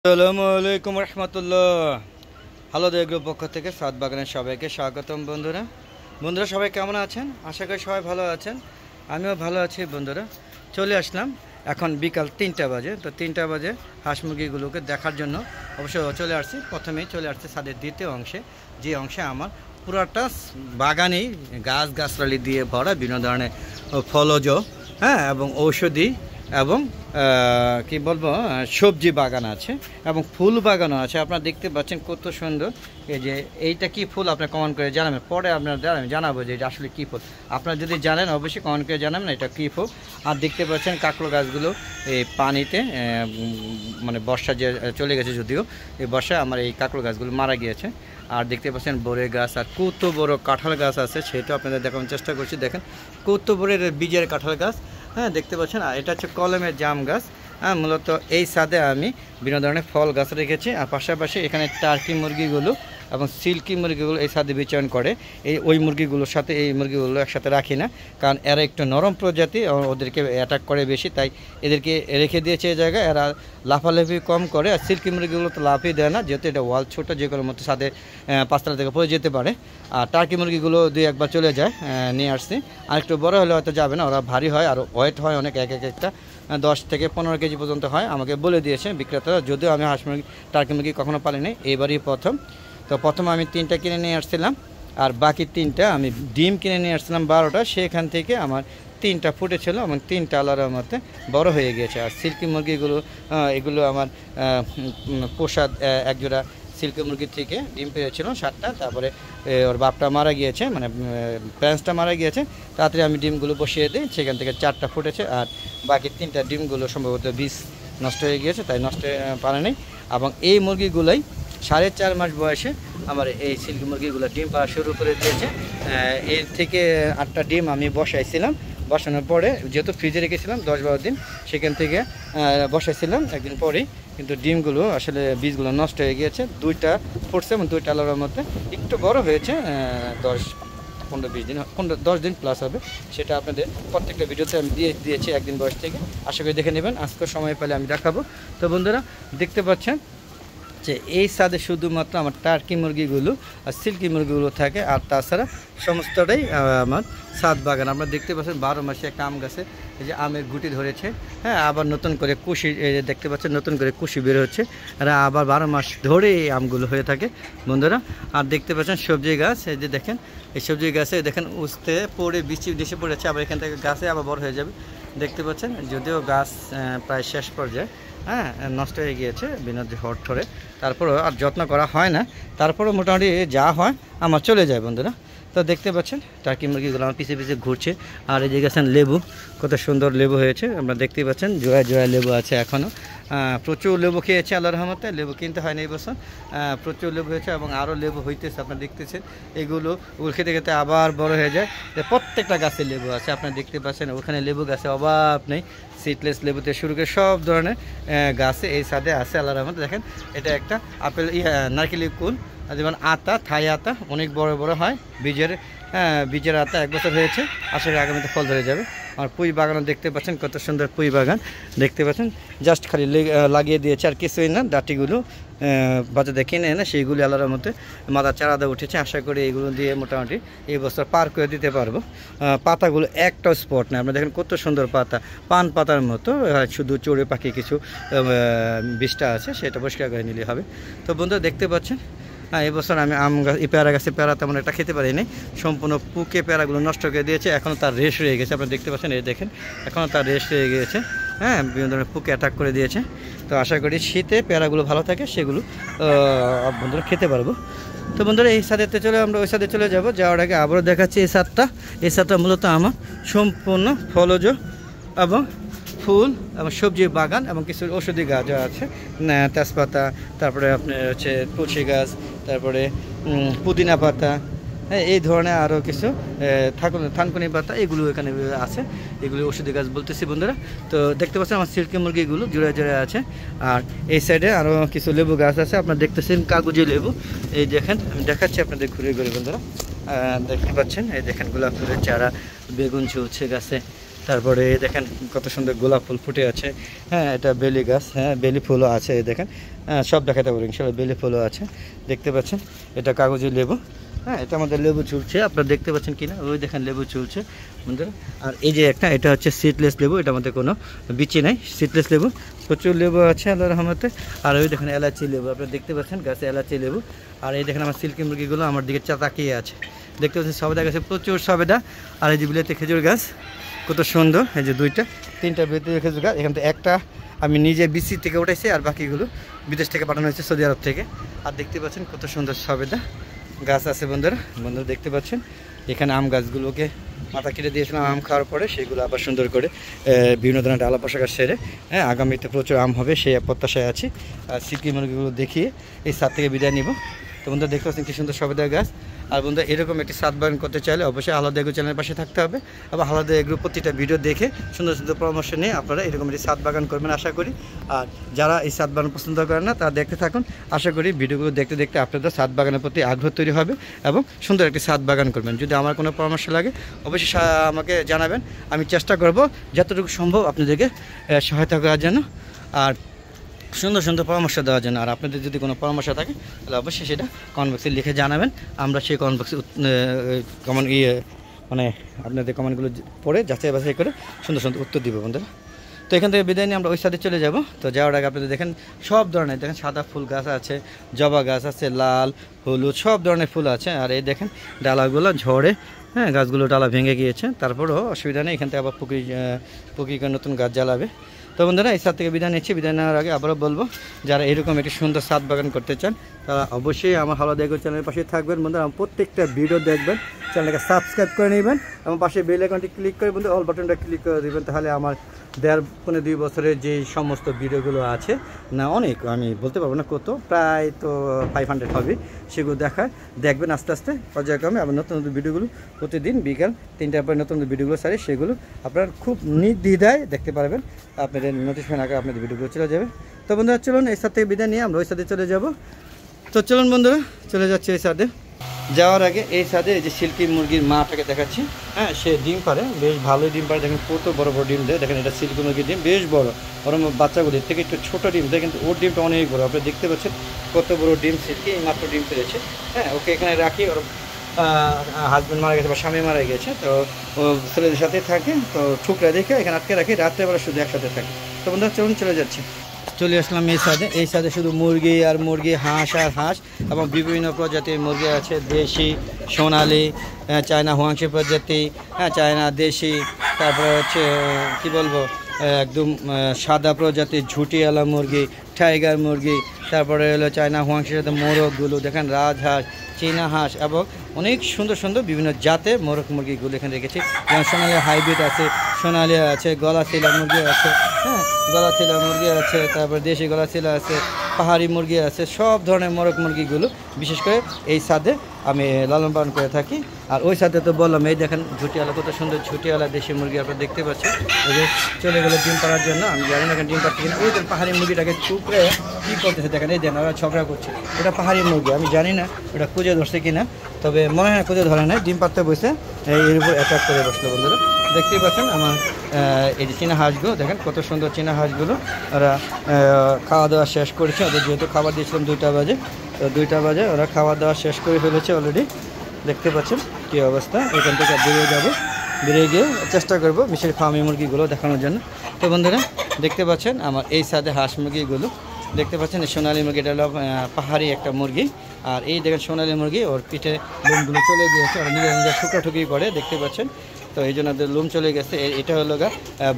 আসসালামু আলাইকুম রহমতুল্লাহ। Hello group পক্ষ থেকে সাত বাগানের সবাইকে স্বাগতম। বন্ধুরা সবাই কেমন আছেন? আশা করি সবাই ভালো আছেন, আমিও ভালো আছি। বন্ধুরা চলে আসলাম, এখন বিকাল 3টা বাজে। তো 3টা বাজে হাঁস মুরগিগুলোকে দেখার জন্য অবশ্য চলে আসছি। প্রথমেই চলে আসছি ছাদের দ্বিতীয় অংশে, যে অংশে আমার পুরাটা বাগানেই গাছগাছালি দিয়ে ভরা বিভিন্ন ধরনের ফলজ, এবং ঔষধি এবং কি বলবো সবজি বাগান আছে এবং ফুল বাগানও আছে। আপনারা দেখতে পাচ্ছেন কত সুন্দর। এই যে এইটা কি ফুল আপনারা কমেন্ট করে জানাবেন, পরে আপনারা জানাবো যে এটা আসলে কী ফুল। আপনারা যদি জানেন অবশ্যই কমেন্ট করে জানাবেন এটা কী ফুল। আর দেখতে পাচ্ছেন কাঁকড়ো গাছগুলো এই পানিতে, মানে বর্ষা যে চলে গেছে, যদিও এই বর্ষায় আমার এই কাঁকড়ো গাছগুলো মারা গিয়েছে। আর দেখতে পাচ্ছেন বরের গাছ, আর কত বড় কাঁঠাল গাছ আছে সেটা আপনাদের দেখানোর চেষ্টা করছি। দেখেন কত বড় বীজের কাঁঠাল গাছ, দেখতে পাচ্ছেন। আর এটা হচ্ছে কলমের জাম গাছ। মূলত এই ছাদে আমি বিভিন্ন ধরনের ফল গাছ রেখেছি। আর পাশাপাশি এখানে টার্কি মুরগিগুলো এবং সিল্কি মুরগিগুলো এই ছাদে বিচরণ করে। ওই মুরগিগুলোর সাথে এই মুরগিগুলো একসাথে রাখি না, কারণ এরা একটু নরম প্রজাতি, ওদেরকে অ্যাটাক করে বেশি, তাই এদেরকে রেখে দিয়েছে এই জায়গায়। এরা লাফালাফি কম করে, আর সিল্কি মুরগিগুলো তো লাফই দেয় না, যেহেতু এটা ওয়াল ছোটো, যে কোনো মতো ছাদে 5তলা থেকে পড়ে যেতে পারে। আর টার্কি মুরগিগুলো 2-1বার চলে যায়, নিয়ে আসছি। আর একটু বড়ো হলে হয়তো যাবে না, ওরা ভারী হয় আর ওয়েট হয় অনেক, একটা 10 থেকে 15 কেজি পর্যন্ত হয়, আমাকে বলে দিয়েছে বিক্রেতারা। যদিও আমি হাঁস মুরগি টার্কি মুরগি কখনো পালিনি, এবারই প্রথম। তো প্রথমে আমি 3টা কিনে নিয়ে আসছিলাম, আর বাকি 3টা আমি ডিম কিনে নিয়ে আসছিলাম 12টা। সেখান থেকে আমার 3টা ফুটেছিল এবং 3টা আলাদার মধ্যে বড় হয়ে গিয়েছে। আর সিল্কি মুরগিগুলো এগুলো আমার পোষা একজোড়া সিল্কি মুরগির থেকে ডিম পেয়েছিল 7টা। তারপরে ওর বাপটা মারা গিয়েছে, মানে প্যারেন্টসটা মারা গিয়েছে। তাড়াতাড়ি আমি ডিমগুলো বসিয়ে দিই, সেখান থেকে 4টা ফুটেছে। আর বাকি 3টা ডিমগুলো সম্ভবত বীজ নষ্ট হয়ে গিয়েছে, তাই নষ্ট পারে নেই। এবং এই মুরগিগুলোই 4.5 মাস বয়সে আমার এই সিল্কি মুরগিগুলো ডিম পাওয়া শুরু করে দিয়েছে। এর থেকে 8টা ডিম আমি বসাইছিলাম, বসানোর পরে যেহেতু ফ্রিজে রেখেছিলাম 10-12 দিন, সেখান থেকে বসাইছিলাম একদিন পরেই, কিন্তু ডিমগুলো আসলে বীজগুলো নষ্ট হয়ে গিয়েছে। 2টা ফুটছে এবং 2টা আলাদার মধ্যে একটু বড় হয়েছে, 10-15-20 দিন, 10 দিন প্লাস হবে। সেটা আপনাদের প্রত্যেকটা ভিডিওতে আমি দিয়েছি একদিন বয়স থেকে, আশা করি দেখে নেবেন। আজকে সময় পেলে আমি দেখাবো। তো বন্ধুরা দেখতে পাচ্ছেন যে এই ছাদে শুধুমাত্র আমার টার্কি মুরগিগুলো আর সিল্কি মুরগিগুলো থাকে, আর তাছাড়া সমস্তটাই আমার ছাদ বাগান। আপনারা দেখতে পাচ্ছেন 12 মাসে একটা আম গাছে এই যে আমের গুটি ধরেছে, আবার নতুন করে কুশি, এই যে দেখতে পাচ্ছেন নতুন করে কুশি বের হচ্ছে, আর আবার 12 মাস ধরে এই আমগুলো হয়ে থাকে বন্ধুরা। আর দেখতে পাচ্ছেন সবজি গাছ, এই যে দেখেন এই সবজি গাছে দেখেন উঠতে পড়ে বৃষ্টি দেশে পড়েছে, আবার এখান থেকে গাছে আবার বড় হয়ে যাবে। দেখতে পাচ্ছেন যদিও গাছ প্রায় শেষ পর্যায়ে, নষ্ট হয়ে গিয়েছে বিনা ঝড় ঠরে, তারপরেও আর যত্ন করা হয় না, তারপরেও মোটামুটি যা হয় আমার চলে যায় বন্ধুরা। তো দেখতে পাচ্ছেন টার্কি মুরগিগুলো আমার পিছিয়ে পিছিয়ে ঘুরছে। আর এই যে গেছেন লেবু, কত সুন্দর লেবু হয়েছে, আপনারা দেখতেই পাচ্ছেন জোড়ায় জোড়ায় লেবু আছে এখনও। প্রচুর লেবু খেয়েছে আল্লাহর রহমতে, লেবু কিনতে হয়নি এই বছর, প্রচুর লেবু হয়েছে এবং আরও লেবু হইতেছে। আপনারা দেখতেছেন এগুলো খেতে খেতে আবার বড় হয়ে যায়। প্রত্যেকটা গাছে লেবু আছে, আপনারা দেখতে পাচ্ছেন ওখানে লেবু গাছে অভাব নেই, সিডলেস লেবুতে শুরু করে সব ধরনের গাছে এই ছাদে আছে আল্লাহর রহমতে। দেখেন এটা একটা আপেল নারকেলি কুল, যেমন আতা, থাই আতা অনেক বড় বড় হয়, বীজের আতা 1 বছর হয়েছে, আশা করি আগামীতে ফল ধরে যাবে। আর পুঁই বাগানও দেখতে পাচ্ছেন কত সুন্দর পুঁই বাগান, দেখতে পাচ্ছেন জাস্ট খালি লাগিয়ে দিয়েছে আর কিছুই না। ডাটিগুলো বাজারে কিনে এনে সেইগুলি আল্লাহর মধ্যে মাথা চারাদা উঠেছে, আশা করি এইগুলো দিয়ে মোটামুটি এই বছর পার করে দিতে পারবো। পাতাগুলো একটাও স্পট নেই, আপনারা দেখেন কত সুন্দর পাতা, পান পাতার মতো, শুধু চড়ে পাখি কিছু বিষটা আছে, সেটা পরিষ্কার করে নিলে হবে। তো বন্ধুরা দেখতে পাচ্ছেন এবছর আমি আম গাছ, পেয়ারা গাছে পেয়ারা তেমন একটা খেতে পারিনি, সম্পূর্ণ পুকে পেয়ারাগুলো নষ্ট করে দিয়েছে। এখনও তার রেশ রয়ে গেছে, আপনারা দেখতে পাচ্ছেন, এই দেখেন এখনও তার রেশ রয়ে গিয়েছে, বিভিন্ন ধরনের পুকে অ্যাটাক করে দিয়েছে। তো আশা করি শীতে পেয়ারাগুলো ভালো থাকে, সেগুলো বন্ধুরা খেতে পারবো। তো বন্ধুরা এই ছাদেতে আমরা ওই ছাদে চলে যাব, যাওয়ার আগে আবারও দেখাচ্ছি এই ছাদটা মূলত আমার সম্পূর্ণ ফলজ এবং ফুল এবং সবজির বাগান এবং কিছু ঔষধি গাছ আছে, তেজপাতা, তারপরে আপনার হচ্ছে তুলসী গাছ, তারপরে পুদিনা পাতা, এই ধরনের আরও কিছু থানকুনি পাতা, এগুলো এখানে আছে, এগুলো ওষুধি গাছ বলতেছি বন্ধুরা। তো দেখতে পাচ্ছেন আমার সিল্কি মুরগিগুলো জোড়ায় জোড়ায় আছে। আর এই সাইডে আরও কিছু লেবু গাছ আছে, আপনারা দেখতেছেন কাগজি লেবু, এই দেখেন আমি দেখাচ্ছি আপনাদের ঘুরে ঘুরে বন্ধুরা, দেখতে পাচ্ছেন এই দেখেন গোলাপ ফুলের চারা, বেগুন ঝুলছে গাছে, তারপরে দেখেন কত সুন্দর গোলাপ ফুল ফুটে আছে। হ্যাঁ, এটা বেলি গাছ, হ্যাঁ বেলি ফুলও আছে, দেখেন সব দেখাতে পারি ইনশাআল্লাহ, বেলি ফুলও আছে দেখতে পাচ্ছেন। এটা কাগজি লেবু, হ্যাঁ এটা আমাদের লেবু ঝুলছে, আপনারা দেখতে পাচ্ছেন কিনা, ওই দেখেন লেবু ঝুলছে বন্ধুরা। আর এই যে একটা, এটা হচ্ছে সিডলেস লেবু, এটার মধ্যে কোনো বিচি নাই, সিডলেস লেবু, প্রচুর লেবু আছে আল্লাহর রহমতে। আর ওই দেখেন এলাচি লেবু, আপনারা দেখতে পাচ্ছেন গাছে এলাচি লেবু। আর এই দেখেন আমার সিল্কি মুরগিগুলো আমার দিকে তাকিয়ে আছে, দেখতে পাচ্ছেন সবেদা গাছে প্রচুর সবেদা। আর এই যে বিলেতে খেজুর গাছ কত সুন্দর, এই যে দুইটা তিনটা বিলেতে খেজুর গাছ, এখান থেকে একটা আমি নিজে বিসি থেকে উঠাইছি, আর বাকিগুলো বিদেশ থেকে পাঠানো হয়েছে, সৌদি আরব থেকে। আর দেখতে পাচ্ছেন কত সুন্দর সবেদা গাছ আছে বন্ধুরা। বন্ধুরা দেখতে পাচ্ছেন এখানে আম গাছগুলোকে মাথা কেটে দিয়েছিলাম, আম খাওয়ার পরে সেগুলো আবার সুন্দর করে বিভিন্ন ধরনের ডালা পোশাক সেরে, হ্যাঁ আগামীতে প্রচুর আম হবে সেই প্রত্যাশায় আছি। আর সিল্কি মুরগিগুলো দেখিয়ে এই ছাদ থেকে বিদায় নিব। তো বন্ধুরা দেখতে পাচ্ছেন কি সুন্দর সবেদা গাছ। আর বন্ধুরা এরকম একটি ছাদ বাগান করতে চাইলে অবশ্যই আলাদা এগ্রো চ্যানেলের পাশে থাকতে হবে, এবং আলাদা এগ্রো প্রতিটা ভিডিও দেখে সুন্দর সুন্দর পরামর্শ নিয়ে আপনারা এরকম একটি ছাদ বাগান করবেন আশা করি। আর যারা এই ছাদ বাগান পছন্দ করেন না তারা দেখতে থাকুন, আশা করি ভিডিওগুলো দেখতে দেখতে আপনাদের ছাদ বাগানের প্রতি আগ্রহ তৈরি হবে এবং সুন্দর একটি ছাদ বাগান করবেন। যদি আমার কোনো পরামর্শ লাগে অবশ্যই আমাকে জানাবেন, আমি চেষ্টা করব যতটুকু সম্ভব আপনাদেরকে সহায়তা করার জন্য আর সুন্দর সুন্দর পরামর্শ দেওয়ার জন্য। আর আপনাদের যদি কোনো পরামর্শ থাকে তাহলে অবশ্যই সেটা কমেন্ট বক্সে লিখে জানাবেন, আমরা সেই কমেন্ট বক্সে মানে আপনাদের কমেন্টগুলো পড়ে যাচাই বাছাই করে সুন্দর সুন্দর উত্তর দিব বন্ধুরা। তো এখান থেকে বিদায় নিয়ে আমরা ওই সাইডে চলে যাব। তো যাওয়ার আগে আপনাদের দেখেন সব ধরনের, দেখেন সাদা ফুল গাছ আছে, জবা গাছ আছে, লাল হলুদ সব ধরনের ফুল আছে। আর এই দেখেন ডালাগুলো ঝড়ে, হ্যাঁ গাছগুলো ডালা ভেঙে গিয়েছে, তারপরেও অসুবিধা নেই, এখান থেকে আবার পুকুরি নতুন গাছ জ্বালাবে। তো বন্ধুরা এই ছাদ থেকে বিদায় নিচ্ছি, বিদায় নেওয়ার আগে আবারও বলবো যারা এরকম একটি সুন্দর ছাদ বাগান করতে চান তারা অবশ্যই আমার হালাদা এগ্রো চ্যানেলের পাশে থাকবেন বন্ধুরা। আমার প্রত্যেকটা ভিডিও দেখবেন, চ্যানেলটাকে সাবস্ক্রাইব করে নেবেন এবং পাশে বেল আইকনটি ক্লিক করে বন্ধু অল বাটনটা ক্লিক করে দেবেন, তাহলে আমার 1.5-2 বছরের যে সমস্ত ভিডিওগুলো আছে, না অনেক আমি বলতে পারবো না কত, প্রায় তো 500 হবে, সেগুলো দেখবেন আস্তে আস্তে পর্যায়ক্রমে। আবার নতুন নতুন ভিডিওগুলো প্রতিদিন বিকাল 3টার পরে নতুন ভিডিওগুলো সারি, সেগুলো আপনারা খুব নির্দ্বিধায় দেখতে পারবেন, আপনাদের নোটিফিকেশন আগে আপনাদের ভিডিওগুলো চলে যাবে। তো বন্ধুরা চলুন এই সাথে বিদায় নিয়ে আমরা ওই সাথে চলে যাব। তো চলুন বন্ধুরা চলে যাচ্ছে এই সাথে। যাওয়ার আগে এই সাথে এই যে সিল্কি মুরগির মাটাকে দেখাচ্ছি, হ্যাঁ সে ডিম পারে, বেশ ভালোই ডিম পারে, দেখেন কত বড় বড় ডিম দেয়, দেখেন এটা সিল্কি মুরগির ডিম বেশ বড়, বরং বাচ্চাগুলির থেকে একটু ছোটো ডিম দেয়, কিন্তু ওর ডিমটা অনেক বড়, আপনি দেখতে পাচ্ছেন কত বড় ডিম সিল্কি মাত্র ডিম পেরেছে। হ্যাঁ ওকে এখানে রাখি, ওর হাজব্যান্ড মারা গেছে বা স্বামী মারা গেছে, তো ও ছেলেদের সাথে থাকে, তো ঠুকরা দেখে এখানে আটকে রাখি, রাত্রেবেলা শুধু একসাথে থাকে। তো বন্ধুরা চলুন চলে যাচ্ছি। চলে আসলাম এই সাথে শুধু মুরগি আর মুরগি, হাঁস আর হাঁস, এবং বিভিন্ন প্রজাতির মুরগি আছে, দেশি, সোনালি, চায়না হোয়াংশি প্রজাতি, হ্যাঁ চায়না দেশি, তারপরে হচ্ছে কি বলবো একদম সাদা প্রজাতির ঝুটিওয়ালা মুরগি, টাইগার মুরগি, তারপরে হলো চায়না হোয়াংশির সাথে মোরগগুলো, দেখেন রাজহাঁস, চীনা হাঁস এবং অনেক সুন্দর সুন্দর বিভিন্ন জাতের মোরগ মুরগিগুলো এখানে রেখেছি। যেমন সোনালি হাইব্রিড আছে, সোনালি আছে, গলাচিলা মুরগি আছে, হ্যাঁ গলাচিলা মুরগি আছে, তারপর দেশি গলাচিলা আছে, পাহাড়ি মুরগি আছে, সব ধরনের মোরগ মুরগিগুলো বিশেষ করে এই ছাদে আমি লালন পালন করে থাকি। আর ওই সাথে তো বললাম এই দেখেন ঝুটিওয়ালা, কত সুন্দর ঝুটিওয়ালা দেশি মুরগি আপনারা দেখতে পাচ্ছেন, ওই যে চলে গেলো ডিম পাড়ার জন্য, আমি জানি না ডিম পাড়ছে কিনা। ওই যে পাহাড়ি মুরগিটাকে চুপড়ে কী করতেছে দেখেন, এই দেন ওরা ঝগড়া করছে, ওটা পাহাড়ি মুরগি, আমি জানি না ওটা খুঁজে ধরছে কিনা, তবে মনে হয় খুঁজে ধরে নাই, ডিম পাড়তে বসে এর উপর অ্যাটাক করে বসলো বন্ধুরা। দেখতেই পাচ্ছেন আমার এই যে চীনা হাঁসগুলো, দেখেন কত সুন্দর চীনা হাঁসগুলো, ওরা খাওয়া দাওয়া শেষ করেছে, ওদের যেহেতু খাবার দিয়েছিলাম 2টা বাজে, তো 2টা বাজে ওরা খাওয়া দাওয়া শেষ করে ফেলেছে অলরেডি। দেখতে পাচ্ছেন কী অবস্থা, এখান থেকে বেরিয়ে যাবো, বেরিয়ে গিয়ে চেষ্টা করবো মিশের ফার্মি মুরগিগুলো দেখানোর জন্য। তো বন্ধুরা দেখতে পাচ্ছেন আমার এই সাথে হাঁস মুরগিগুলো, দেখতে পাচ্ছেন সোনালী মুরগিটা হলো পাহাড়ি একটা মুরগি, আর এই দেখেন সোনালী মুরগি, ওর পিঠে লোমগুলো চলে গিয়েছে, ওরা নিজের নিজের ঠুকরাঠুকি করে, দেখতে পাচ্ছেন, তো এই জন্য ওদের লোম চলে গেছে। এটা হলো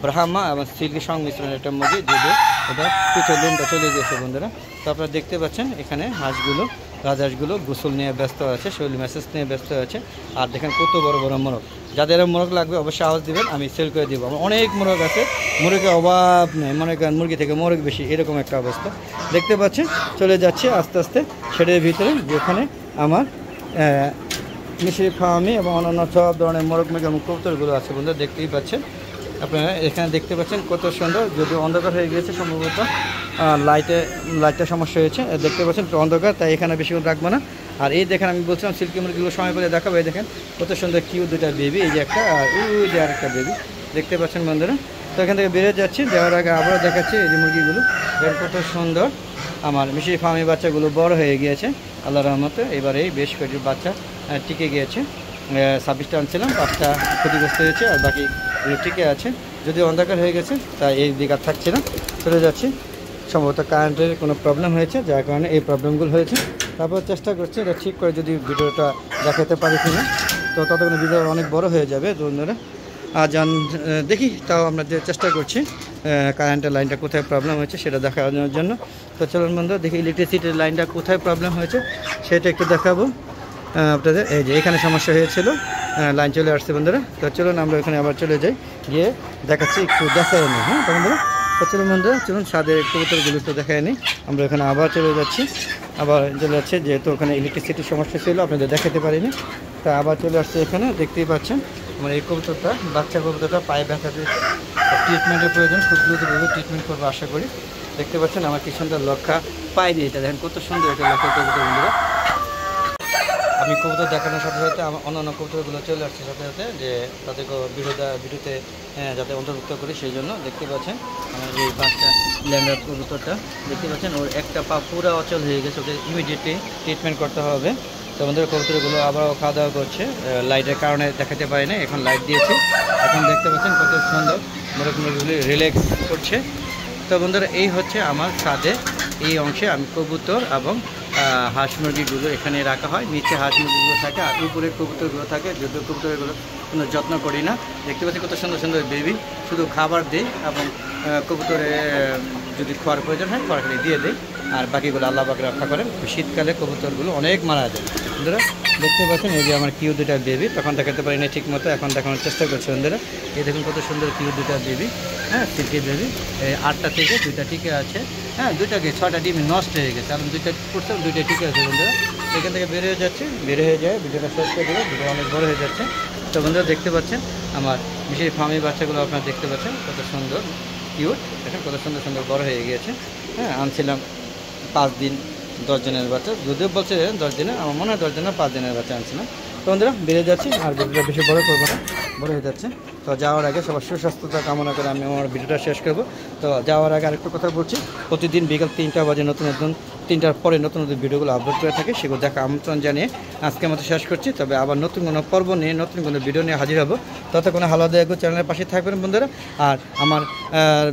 ব্রাহ্মা এবং সিল্কি সংমিশ্রণের একটা মুরগি, যদিও এটা পিঠে লোমটা চলে গেছে বন্ধুরা। তো আপনারা দেখতে পাচ্ছেন এখানে হাঁসগুলো, রাজহাঁসগুলো গোসল নিয়ে ব্যস্ত আছে, শৈলী ম্যাসেজ নিয়ে ব্যস্ত আছে। আর দেখেন কত বড় বড় মোরগ, যাদের মোরগ লাগবে অবশ্যই আওয়াজ দিবেন, আমি সেল করে দিব। আমার অনেক মোরগ আছে, মোরগের অভাব নেই, মনে করেন মুরগি থেকে মোরগ বেশি, এরকম একটা অবস্থা দেখতে পাচ্ছেন। চলে যাচ্ছে আস্তে আস্তে শেডের ভিতরে, যেখানে আমার মিশরি ফার্মি এবং অন্যান্য সব ধরনের মোরগ মুরগি এবং কবুতরগুলো আছে বন্ধুরা, দেখতেই পাচ্ছেন আপনারা এখানে দেখতে পাচ্ছেন কত সুন্দর, যদিও অন্ধকার হয়ে গিয়েছে সম্ভবত, লাইটটা সমস্যা হয়েছে, দেখতে পাচ্ছেন একটু অন্ধকার, তাই এখানে বেশিক্ষণ রাখবো না। আর এই দেখেন আমি বলছিলাম সিল্কি মুরগিগুলো সময় পেলে দেখাবো, এই দেখেন কত সুন্দর কিউ 2টা বেবি, এই যে একটা আর ওই যে আরেকটা বেবি, দেখতে পাচ্ছেন বন্ধুরা। তো এখান থেকে বেরিয়ে যাচ্ছি, যাওয়ার আগে আবারও দেখাচ্ছি এই যে মুরগিগুলো দেখেন কত সুন্দর। আমার মিশরি ফার্মি বাচ্চাগুলো বড় হয়ে গিয়েছে আল্লাহর রহমতে। এবারেই বেশ কয়েকটি বাচ্চা টিকে গিয়েছে। 26টা আনছিলাম, 5টা ক্ষতিগ্রস্ত হয়েছে আর বাকি টিকে আছে। যদিও অন্ধকার হয়ে গেছে তাই এই দিক আর থাকছে না, চলে যাচ্ছি। সম্ভবত কারেন্টের কোনো প্রবলেম হয়েছে, যার কারণে এই প্রবলেমগুলো হয়েছে। তারপর চেষ্টা করছি এটা ঠিক করে যদি ভিডিওটা দেখাতে পারি কিনা, তো ততক্ষণ ভিডিও অনেক বড় হয়ে যাবে বন্ধুরা। আর দেখি, তাও আমরা চেষ্টা করছি কারেন্টের লাইনটা কোথায় প্রবলেম হয়েছে সেটা দেখানোর জন্য। তো চলুন বন্ধুরা, দেখি ইলেকট্রিসিটির লাইনটা কোথায় প্রবলেম হয়েছে সেটা একটু দেখাবো আপনাদের। এই যে এখানে সমস্যা হয়েছিল, লাইন চলে আসছে বন্ধুরা। তো চলুন আমরা এখানে আবার চলে যাই, গিয়ে দেখাচ্ছি, একটু দেখাই নিই। হ্যাঁ তো বন্ধুরা, তো চলুন বন্ধুরা, চলুন ছাদের কবুতরগুলো একটু দেখাই নিই। আমরা এখানে আবার চলে যাচ্ছি, যেহেতু ওখানে ইলেকট্রিসিটির সমস্যা ছিল আপনাদের দেখাতে পারিনি। তা আবার চলে আসছে এখানে, দেখতেই পাচ্ছেন আমার এই কবুতরটা, বাচ্চা কবুতরটা পায়ে ব্যথা দিয়েছে, ট্রিটমেন্টের প্রয়োজন, খুব দ্রুতভাবে ট্রিটমেন্ট করবো আশা করি। দেখতে পাচ্ছেন আমার কি সুন্দর লক্ষা পায়নি, এটা দেখেন কত সুন্দর একটা লক্ষা কবুতর বন্ধুরা। আমি কবুতর দেখানোর সাথে সাথে আমার অন্যান্য কবুতরগুলো চলে আসছে সাথে সাথে, যে তাদেরকে ভিডিওতে যাতে অন্তর্ভুক্ত করি সেই জন্য। দেখতে পাচ্ছেন আমার যে বাচ্চা ল্যান্ডার কবুতরটা, দেখতে পাচ্ছেন ওর একটা পা পুরো অচল হয়ে গেছে, ওকে ইমিডিয়েটলি ট্রিটমেন্ট করতে হবে। তো আমাদের কবুতরগুলো আবারও খাওয়া দাওয়া করছে, লাইটের কারণে দেখাতে পারি না, এখন লাইট দিয়েছি। এখন দেখতে পাচ্ছেন কত সুন্দর মোরগগুলি রিল্যাক্স করছে। তো বন্ধুরা, এই হচ্ছে আমার ছাদে এই অংশে আমি কবুতর এবং হাঁস মুরগিগুলো এখানে রাখা হয়। নিচে হাঁস মুরগিগুলো থাকে আর উপরে কবুতরগুলো থাকে। যদিও কবুতরগুলো কোনো যত্ন করি না। দেখতে পাচ্ছি কত সুন্দর সুন্দর বেবি, শুধু খাবার দিই এবং কবুতরে যদি খাওয়ার প্রয়োজন হয় খাবার দিয়ে দিই, আর বাকিগুলো আল্লাহ পাক রক্ষা করেন। শীতকালে কবুতরগুলো অনেক মারা যায় বন্ধুরা। দেখতে পাচ্ছেন এই যে আমার কিউ দুটা বেবি, তখন দেখাতে পারি না ঠিক মতো, এখন দেখানোর চেষ্টা করছি বন্ধুরা। এই দেখুন কত সুন্দর কিউ দুটা বেবি, হ্যাঁ সিল্কি বেবি। 8টা থেকে 2টা টিকে আছে, হ্যাঁ 2টাকে 6টা ডিম নষ্ট হয়ে গেছে, কারণ 2টা করছে 2টা টিকে আছে বন্ধুরা। এখান থেকে বের হয়ে যাচ্ছে, বের হয়ে যায়, ভিডিওটা শেষ করে দেবো, ভিডিও অনেক বড় হয়ে যাচ্ছে। তো বন্ধুরা দেখতে পাচ্ছেন আমার বিশেষ ফার্মি বাচ্চাগুলো আপনারা দেখতে পাচ্ছেন কত সুন্দর কিউট, দেখেন কত সুন্দর সুন্দর বড় হয়ে গিয়েছে। হ্যাঁ আনছিলাম 5 দিন 10 দিনের বাচ্চা, যদিও বলছে 10 দিনের, আমার মনে হয় 10 দিনের 5 দিনের বাচ্চা আনছিলাম। তো বন্ধুরা বেড়ে যাচ্ছে, আর ভিডিওটা বেশি বড় করবো না, বড় হয়ে যাচ্ছে। তো যাওয়ার আগে সবার সুস্বাস্থ্যতা কামনা করে আমি আমার ভিডিওটা শেষ করবো। তো যাওয়ার আগে আরেকটু কথা বলছি, প্রতিদিন বিকাল 3টা বাজে নতুন 3টার পরে নতুন ভিডিওগুলো আপলোড করে থাকি, সেগুলো দেখা আমন্ত্রণ জানিয়ে আজকের মতো শেষ করছি। তবে আবার নতুন কোনো পর্ব নিয়ে, নতুন কোনো ভিডিও নিয়ে হাজির হবো। ততক্ষণে হালাদা এগো চ্যানেলের পাশে থাকবেন বন্ধুরা। আর আমার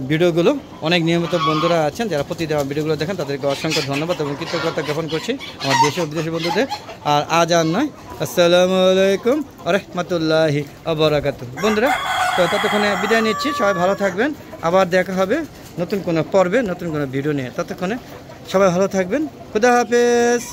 ভিডিওগুলো অনেক নিয়মিত বন্ধুরা আছেন যারা প্রতিদিন আমার ভিডিওগুলো দেখেন, তাদেরকে অসংখ্য ধন্যবাদ এবং কৃতজ্ঞতা জ্ঞাপন করছি আমার দেশে ও বিদেশি বন্ধুদের। আর আজ আর নয়, আসসালামু আলাইকুম ওয়া রাহমাতুল্লাহি ওয়া বারাকাতুহু বন্ধুরা। তো ততক্ষণে বিদায় নিচ্ছি, সবাই ভালো থাকবেন, আবার দেখা হবে নতুন কোনো পর্বে নতুন কোনো ভিডিও নিয়ে। ততক্ষণে সবাই ভালো থাকবেন, খুদা হাফেজ।